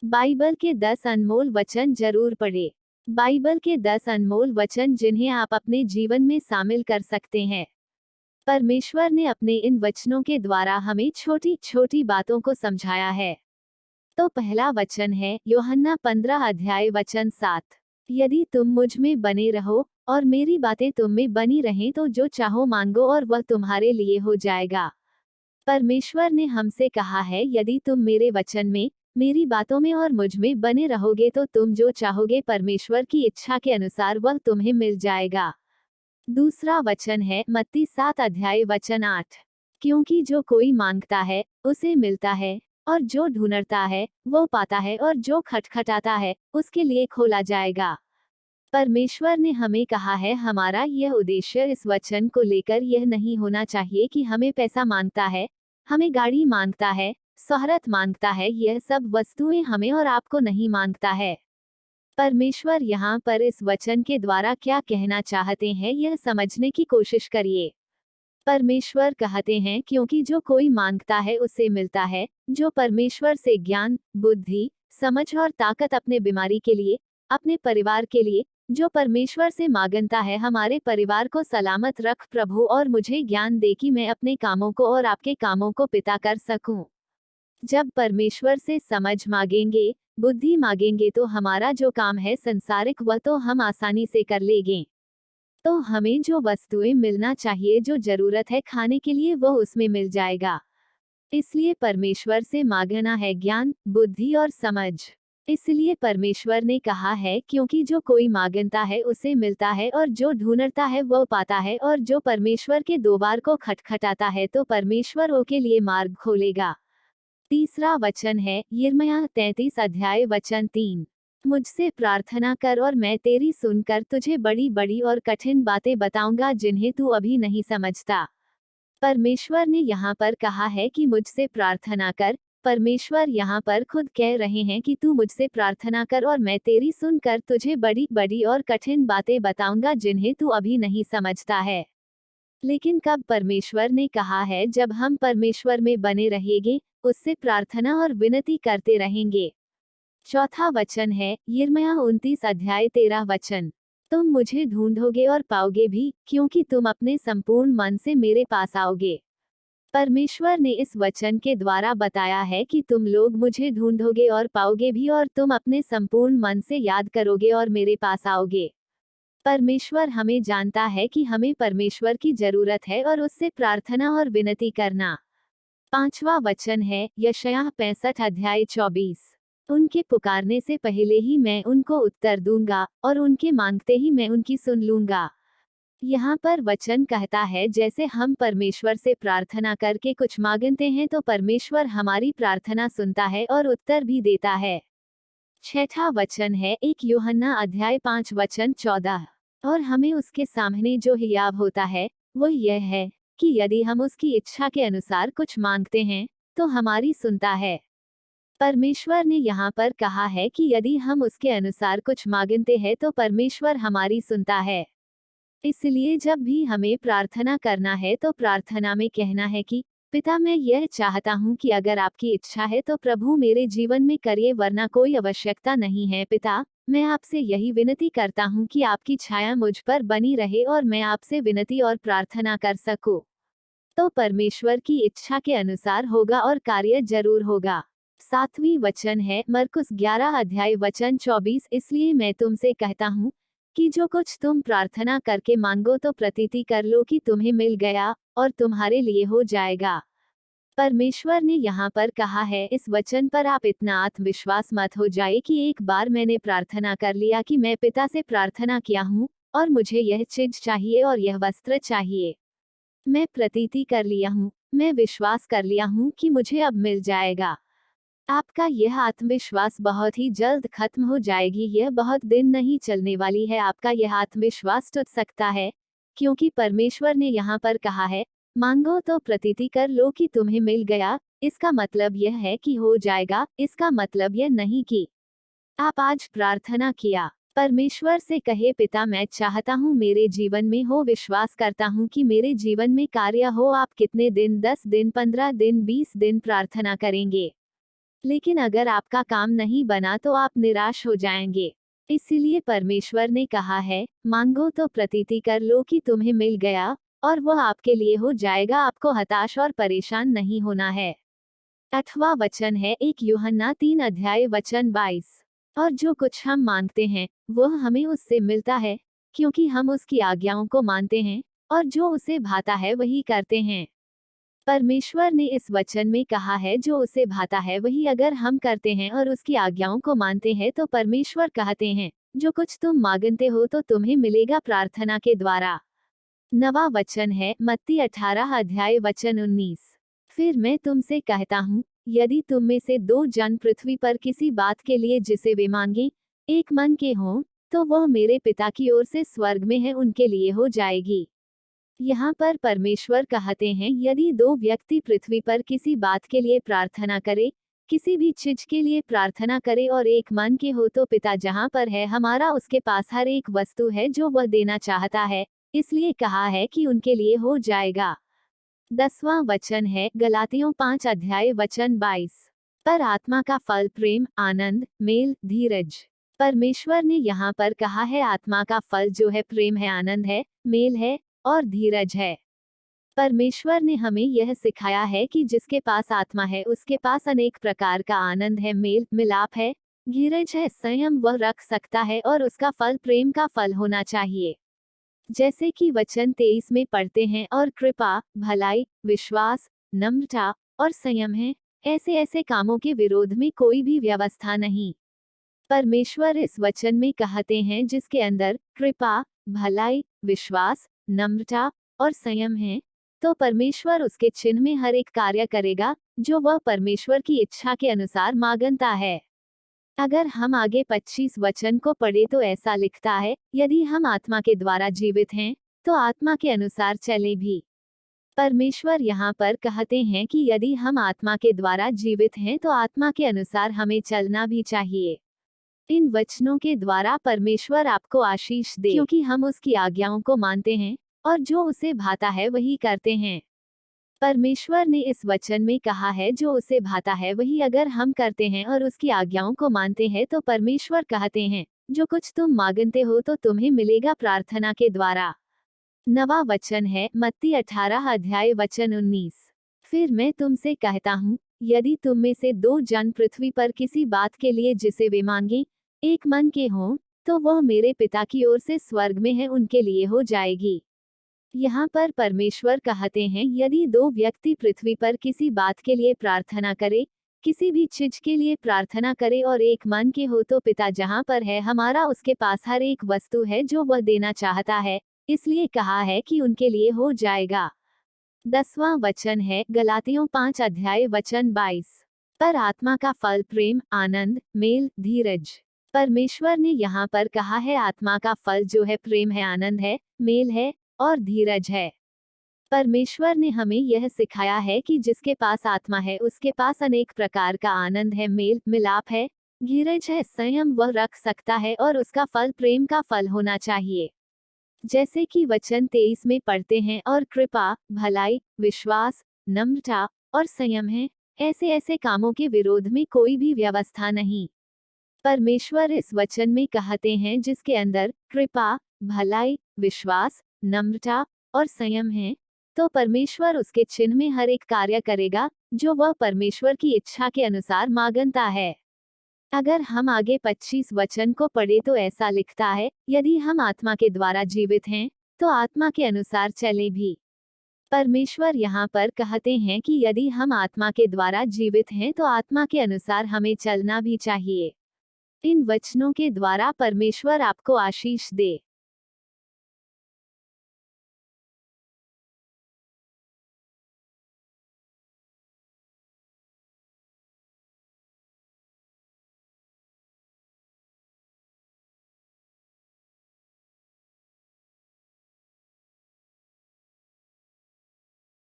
Bible के 10 अनमोल वचन जरूर पढ़ें। बाइबल के 10 अनमोल वचन जिन्हें आप अपने जीवन में शामिल कर सकते हैं। परमेश्वर ने अपने इन वचनों के द्वारा हमें छोटी छोटी बातों को समझाया है। तो पहला वचन है यूहन्ना 15 अध्याय वचन 7। यदि तुम मुझ में बने रहो और मेरी बातें तुम में बनी रहें तो जो चाहो मांगो और वह तुम्हारे लिए हो जाएगा। परमेश्वर ने हमसे कहा है यदि तुम मेरे वचन में, मेरी बातों में और मुझ में बने रहोगे तो तुम जो चाहोगे परमेश्वर की इच्छा के अनुसार वह तुम्हें मिल जाएगा। दूसरा वचन है मत्ती 7 अध्याय वचन 8। क्योंकि जो कोई मांगता है उसे मिलता है, और जो ढूंढता है वो पाता है, और जो खटखटाता है उसके लिए खोला जाएगा। परमेश्वर ने हमें कहा है हमारा यह उद्देश्य इस वचन को लेकर यह नहीं होना चाहिए कि हमें पैसा मांगता है, हमें गाड़ी मांगता है, शोहरत मांगता है। यह सब वस्तुएं हमें और आपको नहीं मांगता है। परमेश्वर यहाँ पर इस वचन के द्वारा क्या कहना चाहते हैं यह समझने की कोशिश करिए। परमेश्वर कहते हैं क्योंकि जो कोई मांगता है उसे मिलता है, जो परमेश्वर से ज्ञान, बुद्धि, समझ और ताकत अपने बीमारी के लिए, अपने परिवार के लिए, जो परमेश्वर से मांगता है हमारे परिवार को सलामत रख प्रभु, और मुझे ज्ञान दे कि मैं अपने कामों को और आपके कामों को पिता कर सकूं। जब परमेश्वर से समझ मांगेंगे, बुद्धि मांगेंगे तो हमारा जो काम है संसारिक वह तो हम आसानी से कर लेंगे। तो हमें जो वस्तुएं मिलना चाहिए, जो जरूरत है खाने के लिए, वह उसमें मिल जाएगा। इसलिए परमेश्वर से मांगना है ज्ञान, बुद्धि और समझ। इसलिए परमेश्वर ने कहा है क्योंकि जो कोई मांगता है उसे मिलता है, और जो ढूंढता है वह पाता है, और जो परमेश्वर के द्वार को खटखटाता है तो परमेश्वर उसके लिए मार्ग खोलेगा। तीसरा वचन है यिर्मयाह 33 अध्याय वचन 3। मुझसे प्रार्थना कर और मैं तेरी सुनकर तुझे बड़ी बड़ी और कठिन बातें बताऊंगा जिन्हें तू अभी नहीं समझता। परमेश्वर ने यहाँ पर कहा है कि मुझसे प्रार्थना कर। परमेश्वर यहाँ पर खुद कह रहे हैं कि तू मुझसे प्रार्थना कर और मैं तेरी सुनकर तुझे बड़ी बड़ी और कठिन बातें बताऊंगा जिन्हें तू अभी नहीं समझता है। लेकिन कब परमेश्वर ने कहा है? जब हम परमेश्वर में बने रहेंगे, उससे प्रार्थना और विनती करते रहेंगे। चौथा वचन है यिर्मयाह 29 अध्याय 13 वचन। तुम मुझे ढूंढोगे और पाओगे भी, क्योंकि तुम अपने संपूर्ण मन से मेरे पास आओगे। परमेश्वर ने इस वचन के द्वारा बताया है कि तुम लोग मुझे ढूंढोगे और पाओगे भी, और तुम अपने संपूर्ण मन से याद करोगे और मेरे पास आओगे। परमेश्वर हमें जानता है कि हमें परमेश्वर की जरूरत है और उससे प्रार्थना और विनती करना। पांचवा वचन है यशायाह 65 अध्याय 24। उनके पुकारने से पहले ही मैं उनको उत्तर दूंगा, और उनके मांगते ही मैं उनकी सुन लूंगा। यहाँ पर वचन कहता है जैसे हम परमेश्वर से प्रार्थना करके कुछ मांगते हैं तो परमेश्वर हमारी प्रार्थना सुनता है और उत्तर भी देता है। छठा वचन है 1 यूहन्ना अध्याय 5 वचन 14। और हमें उसके सामने जो हियाव होता है वह यह है कि यदि हम उसकी इच्छा के अनुसार कुछ मांगते हैं तो हमारी सुनता है। परमेश्वर ने यहाँ पर कहा है कि यदि हम उसके अनुसार कुछ मांगते हैं तो परमेश्वर हमारी सुनता है। इसलिए जब भी हमें प्रार्थना करना है तो प्रार्थना में कहना है कि पिता, मैं यह चाहता हूँ कि अगर आपकी इच्छा है तो प्रभु मेरे जीवन में करिए, वरना कोई आवश्यकता नहीं है। पिता, मैं आपसे यही विनती करता हूँ कि आपकी छाया मुझ पर बनी रहे और मैं आपसे विनती और प्रार्थना कर सकूं। तो परमेश्वर की इच्छा के अनुसार होगा और कार्य जरूर होगा। सातवीं वचन है मरकुस 11 अध्याय वचन 24। इसलिए मैं तुमसे कहता हूँ कि जो कुछ तुम प्रार्थना करके मांगो तो प्रतीति कर लो कि तुम्हें मिल गया और तुम्हारे लिए हो जाएगा। परमेश्वर ने यहाँ पर कहा है, इस वचन पर आप इतना आत्मविश्वास मत हो जाए कि एक बार मैंने प्रार्थना कर लिया कि मैं पिता से प्रार्थना किया हूँ और मुझे यह चीज चाहिए और यह वस्त्र चाहिए। मैं प्रतीति कर लिया हूँ, मैं विश्वास कर लिया हूँ कि मुझे अब मिल जाएगा। आपका यह आत्मविश्वास बहुत ही जल्द खत्म हो जाएगी। यह बहुत दिन नहीं चलने वाली है। आपका यह आत्मविश्वास टूट सकता है, क्योंकि परमेश्वर ने यहाँ पर कहा है मांगो तो प्रतीति कर लो कि तुम्हें मिल गया। इसका मतलब यह है कि हो जाएगा। इसका मतलब यह नहीं कि आप आज प्रार्थना किया, परमेश्वर से कहे पिता, मैं चाहता हूँ मेरे जीवन में हो, विश्वास करता हूँ कि मेरे जीवन में कार्य हो। आप कितने दिन, 10 दिन, 15 दिन, 20 दिन प्रार्थना करेंगे? लेकिन अगर आपका काम नहीं बना तो आप निराश हो जाएंगे। इसीलिए परमेश्वर ने कहा है, मांगो तो प्रतीति कर लो कि तुम्हें मिल गया, और वह आपके लिए हो जाएगा। आपको हताश और परेशान नहीं होना है। 8वां वचन है 1 यूहन्ना 3 अध्याय वचन 22। और जो कुछ हम मांगते हैं वह हमें उससे मिलता है, क्योंकि हम उसकी आज्ञाओं को मानते हैं, और जो उसे भाता है वही करते हैं। परमेश्वर ने इस वचन में कहा है, जो उसे भाता है वही अगर हम करते हैं और उसकी आज्ञाओं को मानते हैं तो परमेश्वर कहते हैं, जो कुछ तुम मांगते हो तो तुम्हें मिलेगा प्रार्थना के द्वारा। 9वां वचन है मत्ती 18 अध्याय वचन 19। फिर मैं तुमसे कहता हूँ, यदि तुम में से 2 जन पृथ्वी पर किसी बात के लिए जिसे वे मांगे, एक मन के हों, तो वह मेरे पिता की ओर से स्वर्ग में है उनके लिए हो जाएगी। यहाँ पर परमेश्वर कहते हैं, यदि 2 व्यक्ति पृथ्वी पर किसी बात के लिए प्रार्थना करे, किसी भी चीज के लिए प्रार्थना करे और एक मन के हो, तो पिता जहाँ पर है हमारा उसके पास हर एक वस्तु है जो वह देना चाहता है, इसलिए कहा है कि उनके लिए हो जाएगा। 10वां वचन है गलातियों 5 अध्याय वचन 22। पर आत्मा का फल प्रेम, आनंद, मेल, धीरज। परमेश्वर ने यहाँ पर कहा है आत्मा का फल जो है प्रेम है, आनंद है, मेल है और धीरज है। परमेश्वर ने हमें यह सिखाया है कि जिसके पास आत्मा है उसके पास अनेक प्रकार का आनंद है, मेल मिलाप है, धीरज है, संयम वह रख सकता है, और उसका फल प्रेम का फल होना चाहिए। जैसे कि वचन 23 में पढ़ते हैं, और कृपा, भलाई, विश्वास, नम्रता और संयम है, ऐसे ऐसे कामों के विरोध में कोई भी व्यवस्था नहीं। परमेश्वर इस वचन में कहते हैं जिसके अंदर कृपा, भलाई, विश्वास, नम्रता और संयम है, तो परमेश्वर उसके चिन्ह में हर एक कार्य करेगा जो वह परमेश्वर की इच्छा के अनुसार मांगता है। अगर हम आगे 25 वचन को पढ़े तो ऐसा लिखता है, यदि हम आत्मा के द्वारा जीवित हैं, तो आत्मा के अनुसार चले भी। परमेश्वर यहाँ पर कहते हैं कि यदि हम आत्मा के द्वारा जीवित हैं तो आत्मा के अनुसार हमें चलना भी चाहिए। इन वचनों के द्वारा परमेश्वर आपको आशीष दे, क्योंकि हम उसकी आज्ञाओं को मानते हैं और जो उसे भाता है वही करते हैं। परमेश्वर ने इस वचन में कहा है, जो उसे भाता है वही अगर हम करते हैं और उसकी आज्ञाओं को मानते हैं तो परमेश्वर कहते हैं, जो कुछ तुम मांगते हो तो तुम्हें मिलेगा प्रार्थना के द्वारा। 9वां वचन है मत्ती 18 अध्याय वचन 19। फिर मैं तुमसे कहता हूँ, यदि तुम में से 2 जन पृथ्वी पर किसी बात के लिए जिसे वे मांगे, एक मन के हों, तो वह मेरे पिता की ओर से स्वर्ग में है उनके लिए हो जाएगी। यहाँ पर परमेश्वर कहते हैं, यदि 2 व्यक्ति पृथ्वी पर किसी बात के लिए प्रार्थना करे, किसी भी चीज के लिए प्रार्थना करे और एक मन के हो, तो पिता जहाँ पर है हमारा उसके पास हर एक वस्तु है जो वह देना चाहता है, इसलिए कहा है कि उनके लिए हो जाएगा। 10वां वचन है गलातियों 5 अध्याय वचन 22। पर आत्मा का फल प्रेम, आनंद, मेल, धीरज। परमेश्वर ने यहाँ पर कहा है आत्मा का फल जो है प्रेम है, आनंद है, मेल है और धीरज है। परमेश्वर ने हमें यह सिखाया है कि जिसके पास आत्मा है उसके पास अनेक प्रकार का आनंद है, मेल मिलाप है, धीरज है, संयम वह रख सकता है, और उसका फल प्रेम का फल होना चाहिए। जैसे कि वचन 23 में पढ़ते हैं, और कृपा, भलाई, विश्वास, नम्रता और संयम है, ऐसे ऐसे कामों के विरोध में कोई भी व्यवस्था नहीं। परमेश्वर इस वचन में कहते हैं जिसके अंदर कृपा, भलाई, विश्वास, नम्रता और संयम है, तो परमेश्वर उसके चिन्ह में हर एक कार्य करेगा जो वह परमेश्वर की इच्छा के अनुसार मांगता है। अगर हम आगे 25 वचन को पढ़े तो ऐसा लिखता है, यदि हम आत्मा के द्वारा जीवित हैं, तो आत्मा के अनुसार चले भी। परमेश्वर यहाँ पर कहते हैं कि यदि हम आत्मा के द्वारा जीवित हैं तो आत्मा के अनुसार हमें चलना भी चाहिए। इन वचनों के द्वारा परमेश्वर आपको आशीष दे।